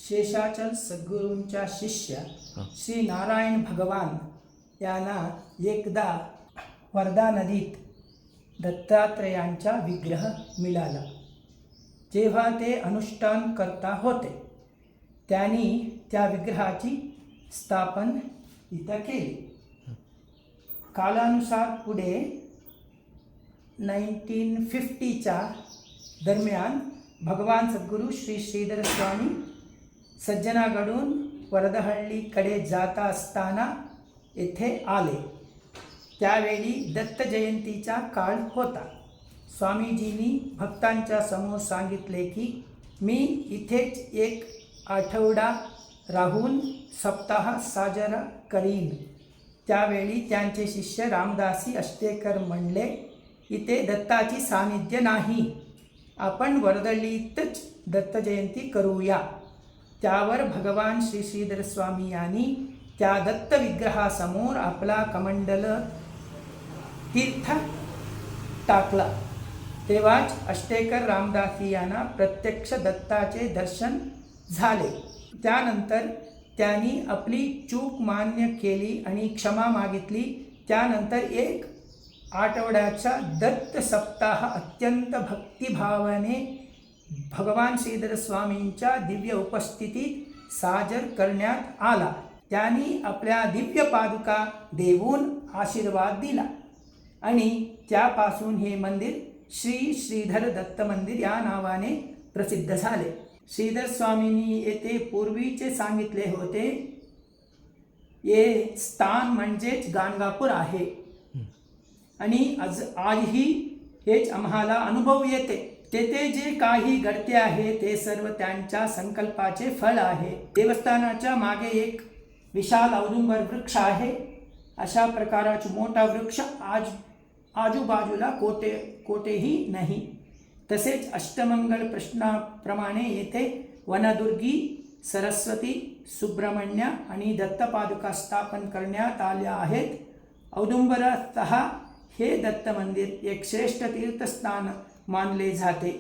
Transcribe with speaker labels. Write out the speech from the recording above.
Speaker 1: शेषाचल सद्गुरूंच्या शिष्य श्री नारायण भगवान यांना एकदा वर्धा नदीत दत्तात्रेयांचा विग्रह मिळाला. जेव्हा ते अनुष्ठान करता होते त्यांनी त्या विग्रहाची स्थापन इथं केली. कालानुसार पुढे 1950च्या दरम्यान भगवान सद्गुरू श्री श्रीधर स्वामी सज्जनागडून वरदहळ्ळीकडे जात असताना येथे आले. त्यावेळी दत्त जयंतीचा काळ होता. स्वामीजींनी भक्तांच्या समोर सांगितले की मी इथेच एक आठवडा राहून सप्ताह साजरा करीन. त्यावेळी त्यांचे शिष्य रामदासी अष्टेकर म्हणले, इथे दत्ताची सानिध्य नाही, आपण वरदहळ्ळीतच दत्त जयंती करूया. त्यावर भगवान श्री श्रीधर स्वामी यांनी त्या दत्त विग्रहासमोर आपला कमंडल तीर्थ टाकला. तेव्हाच अष्टेकर रामदासी यांना प्रत्यक्ष दत्ताचे दर्शन झाले. त्यानंतर त्यांनी आपली चूक मान्य केली आणि क्षमा मागितली. त्यानंतर एक आठवड्याचा दत्त सप्ताह अत्यंत भक्तिभावाने भगवान श्रीधर स्वामींच्या दिव्य उपस्थितीत साजर करण्यात आला. त्यांनी आपल्या दिव्य पादुका देऊन आशीर्वाद दिला आणि त्यापासून हे मंदिर श्री श्रीधर दत्त मंदिर या नावाने प्रसिद्ध झाले. श्रीधर स्वामींनी येथे पूर्वीचे सांगितले होते, हे स्थान म्हणजेच गाणगापूर आहे आणि आजही हेच आम्हाला अनुभव येते. तेथे जे काही घडते आहे ते सर्व त्यांच्या संकल्पाचे फळ आहे. देवस्थानाच्या मागे एक विशाल औदुंबर वृक्ष आहे. अशा प्रकारचा मोठा वृक्ष आजूबाजूला कोठेही नाही. तसेच अष्टमंगल प्रश्नाप्रमाणे येथे वनदुर्गी, सरस्वती, सुब्रह्मण्य आणि दत्तपादुका स्थापन करण्यात आल्या आहेत. औदुंबरतः हे दत्त मंदिर एक श्रेष्ठ तीर्थस्थान मानले जाते.